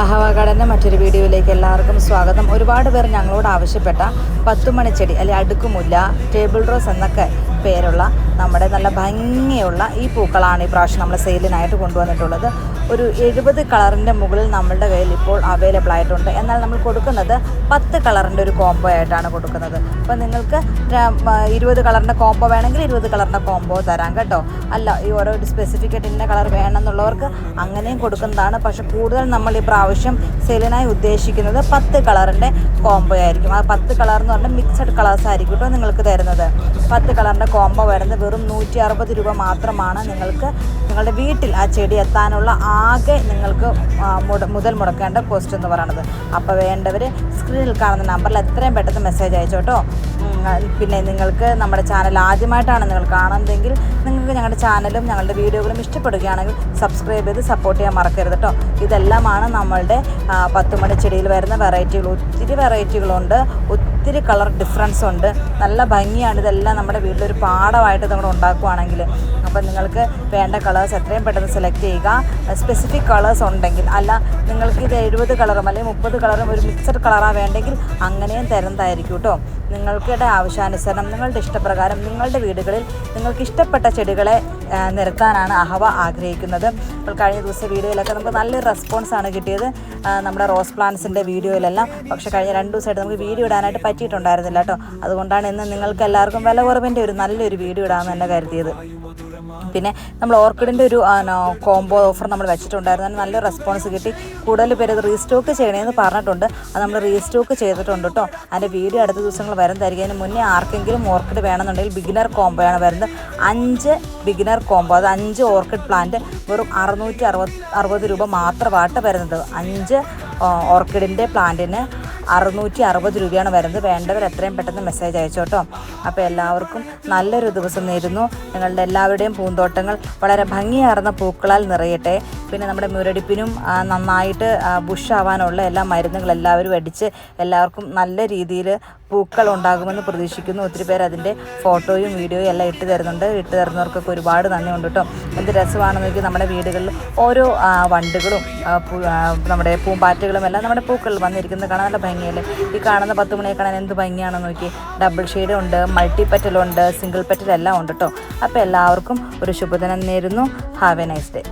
അഹവ ഗാർഡൻ്റെ മറ്റൊരു വീഡിയോയിലേക്ക് എല്ലാവർക്കും സ്വാഗതം. ഒരുപാട് പേർ ഞങ്ങളോട് ആവശ്യപ്പെട്ട 10 മണിച്ചെടി അല്ലെങ്കിൽ അടുക്കുമുല്ല, ടേബിൾ റോസ് എന്നൊക്കെ പേരുള്ള നമ്മുടെ നല്ല ഭംഗിയുള്ള ഈ പൂക്കളാണ് ഈ പ്രാവശ്യം നമ്മൾ സെയിലിനായിട്ട് കൊണ്ടുവന്നിട്ടുള്ളത്. ഒരു 70 കളറിൻ്റെ മുകളിൽ നമ്മളുടെ കയ്യിൽ ഇപ്പോൾ അവൈലബിൾ ആയിട്ടുണ്ട്. എന്നാൽ നമ്മൾ കൊടുക്കുന്നത് 10 കളറിൻ്റെ ഒരു കോംബോ ആയിട്ടാണ് കൊടുക്കുന്നത്. അപ്പോൾ നിങ്ങൾക്ക് 20 കളറിൻ്റെ കോംബോ വേണമെങ്കിൽ 20 കളറിൻ്റെ കോംബോ തരാം കേട്ടോ. അല്ല ഈ ഓരോ സ്പെസിഫിക്കായിട്ട് ഇന്ന കളർ വേണമെന്നുള്ളവർക്ക് അങ്ങനെയും കൊടുക്കുന്നതാണ്. പക്ഷേ കൂടുതൽ നമ്മൾ ഈ പ്രാവശ്യം സെയിലിനായി ഉദ്ദേശിക്കുന്നത് 10 കളറിൻ്റെ കോംബോ ആയിരിക്കും. ആ 10 കളർ എന്ന് പറഞ്ഞാൽ മിക്സഡ് കളേഴ്സ് ആയിരിക്കും കേട്ടോ നിങ്ങൾക്ക് തരുന്നത്. 10 കളറിൻ്റെ കോംബോ വരുന്നത് വെറും 160 രൂപ മാത്രമാണ്. നിങ്ങൾക്ക് നിങ്ങളുടെ വീട്ടിൽ ആ ചെടി എത്താനുള്ള ആകെ നിങ്ങൾക്ക് മുതൽ മുടക്കേണ്ട കോസ്റ്റ് എന്ന് പറയുന്നത്. അപ്പോൾ വേണ്ടവർ സ്ക്രീനിൽ കാണുന്ന നമ്പറിൽ എത്രയും പെട്ടെന്ന് മെസ്സേജ് അയച്ചോട്ടോ. പിന്നെ നിങ്ങൾക്ക് നമ്മുടെ ചാനൽ ആദ്യമായിട്ടാണ് നിങ്ങൾ കാണുന്നതെങ്കിൽ നിങ്ങൾക്ക് ഞങ്ങളുടെ ചാനലും ഞങ്ങളുടെ വീഡിയോകളും ഇഷ്ടപ്പെടുകയാണെങ്കിൽ സബ്സ്ക്രൈബ് ചെയ്ത് സപ്പോർട്ട് ചെയ്യാൻ മറക്കരുത് കേട്ടോ. ഇതെല്ലാമാണ് നമ്മളുടെ 10 മണിച്ചെടിയിൽ വരുന്ന വെറൈറ്റികൾ. ഒത്തിരി വെറൈറ്റികളുണ്ട്, ഒത്തിരി കളർ ഡിഫറൻസ് ഉണ്ട്. നല്ല ഭംഗിയാണ്. ഇതെല്ലാം നമ്മുടെ വീട്ടിലൊരു പാടമായിട്ട് നമ്മൾ ഉണ്ടാക്കുകയാണെങ്കിൽ. അപ്പം നിങ്ങൾക്ക് വേണ്ട കളേഴ്സ് എത്രയും പെട്ടെന്ന് സെലക്ട് ചെയ്യുക. സ്പെസിഫിക് കളേഴ്സ് ഉണ്ടെങ്കിൽ, അല്ല നിങ്ങൾക്ക് ഇത് 70 കളറും അല്ലെങ്കിൽ 30 കളറും ഒരു മിക്സഡ് കളറാണ് വേണ്ടെങ്കിൽ അങ്ങനെയും തരുന്നതായിരിക്കും കേട്ടോ. നിങ്ങൾക്കിടെ ആവശ്യാനുസരണം നിങ്ങളുടെ ഇഷ്ടപ്രകാരം നിങ്ങളുടെ വീടുകളിൽ നിങ്ങൾക്ക് ഇഷ്ടപ്പെട്ട ചെടികളെ നിരത്താനാണ് അഹവ ആഗ്രഹിക്കുന്നത്. അപ്പോൾ കഴിഞ്ഞ ദിവസം വീഡിയോയിലൊക്കെ നമുക്ക് നല്ലൊരു റെസ്പോൺസാണ് കിട്ടിയത് നമ്മുടെ റോസ് പ്ലാന്റ്സിൻ്റെ വീഡിയോയിലെല്ലാം. പക്ഷേ കഴിഞ്ഞ 2 ദിവസമായിട്ട് നമുക്ക് വീഡിയോ ഇടാനായിട്ട് പറ്റിയിട്ടുണ്ടായിരുന്നില്ല കേട്ടോ. അതുകൊണ്ടാണ് ഇന്ന് നിങ്ങൾക്ക് എല്ലാവർക്കും വില കുറവിൻ്റെ ഒരു നല്ലൊരു വീഡിയോ ഇടാമെന്ന് തന്നെ കരുതിയത്. പിന്നെ നമ്മൾ ഓർക്കിഡിൻ്റെ ഒരു കോംബോ ഓഫർ നമ്മൾ വെച്ചിട്ടുണ്ടായിരുന്നു. അതിന് നല്ല റെസ്പോൺസ് കിട്ടി. കൂടുതൽ പേര് അത് റീസ്റ്റോക്ക് ചെയ്യണമെന്ന് പറഞ്ഞിട്ടുണ്ട്. അത് നമ്മൾ റീസ്റ്റോക്ക് ചെയ്തിട്ടുണ്ട് കേട്ടോ. അതിൻ്റെ വീഡിയോ അടുത്ത ദിവസങ്ങൾ വരുന്നതായിരിക്കും. അതിന് മുന്നേ ആർക്കെങ്കിലും ഓർക്കിഡ് വേണമെന്നുണ്ടെങ്കിൽ ബിഗിനർ കോംബോയാണ് വരുന്നത്. 5 ബിഗിനർ കോംബോ, അത് 5 ഓർക്കിഡ് പ്ലാന്റ് വെറും 660 രൂപ മാത്രമായിട്ട് വരുന്നത്. 5 ഓർക്കിഡിൻ്റെ പ്ലാന്റിന് 660 രൂപയാണ് വരുന്നത്. വേണ്ടവർ എത്രയും പെട്ടെന്ന് മെസ്സേജ് അയച്ചോട്ടോ. അപ്പോൾ എല്ലാവർക്കും നല്ലൊരു ദിവസം നേരുന്നു. നിങ്ങളുടെ എല്ലാവരുടെയും പൂന്തോട്ടങ്ങൾ വളരെ ഭംഗിയാർന്ന പൂക്കളാൽ നിറയട്ടെ. പിന്നെ നമ്മുടെ മുരടിപ്പിനും നന്നായിട്ട് ബുഷാവാനുള്ള എല്ലാ മരുന്നുകൾ എല്ലാവരും അടിച്ച് എല്ലാവർക്കും നല്ല രീതിയിൽ പൂക്കൾ ഉണ്ടാകുമെന്ന് പ്രതീക്ഷിക്കുന്നു. ഒത്തിരി പേര് അതിൻ്റെ ഫോട്ടോയും വീഡിയോയും എല്ലാം ഇട്ട് തരുന്നുണ്ട്. ഇട്ട് തരുന്നവർക്കൊക്കെ ഒരുപാട് നന്ദിയുണ്ട് കേട്ടോ. എന്ത് രസമാണെന്ന് നോക്കി നമ്മുടെ വീടുകളിൽ ഓരോ വണ്ടുകളും നമ്മുടെ പൂമ്പാറ്റകളും എല്ലാം നമ്മുടെ പൂക്കളിൽ വന്നിരിക്കുന്നത് കാണാൻ നല്ല ഭംഗിയല്ലേ. ഈ കാണുന്ന 10 മണിയെ കാണാൻ എന്ത് ഭംഗിയാണെന്ന് നോക്കി. ഡബിൾ ഷെയ്ഡ് ഉണ്ട്, മൾട്ടി പെറ്റലുണ്ട്, സിംഗിൾ പെറ്റൽ എല്ലാം ഉണ്ട് കേട്ടോ. അപ്പോൾ എല്ലാവർക്കും ഒരു ശുഭദിനം നേരുന്നു. Have A nice day.